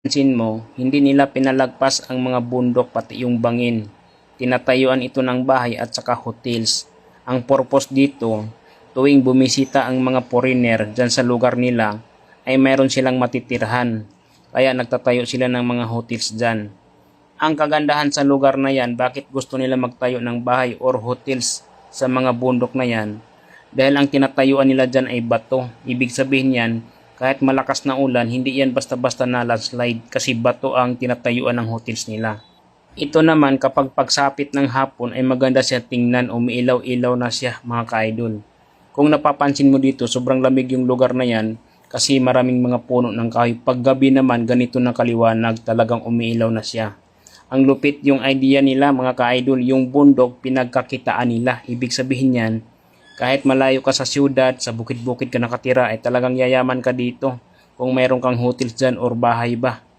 Pansin mo, hindi nila pinalagpas ang mga bundok pati yung bangin. Tinatayuan ito ng bahay at saka hotels. Ang purpose dito, tuwing bumisita ang mga foreigner dyan sa lugar nila, ay mayroon silang matitirhan. Kaya nagtatayo sila ng mga hotels dyan. Ang kagandahan sa lugar na yan, bakit gusto nila magtayo ng bahay or hotels sa mga bundok na yan? Dahil ang tinatayuan nila dyan ay bato. Ibig sabihin yan, kahit malakas na ulan, hindi yan basta-basta na landslide kasi bato ang tinatayuan ng hotels nila. Ito naman kapag pagsapit ng hapon ay maganda siya tingnan, umiilaw-ilaw na siya mga ka-idol. Kung napapansin mo dito, sobrang lamig yung lugar na yan kasi maraming mga puno ng kahoy. Pag gabi naman, ganito na kaliwanag, talagang umiilaw na siya. Ang lupit yung idea nila mga ka-idol, yung bundok pinagkakitaan nila. Ibig sabihin yan, kahit malayo ka sa syudad, sa bukid-bukid ka nakatira, ay talagang yayaman ka dito kung mayroon kang hotels dyan or bahay ba.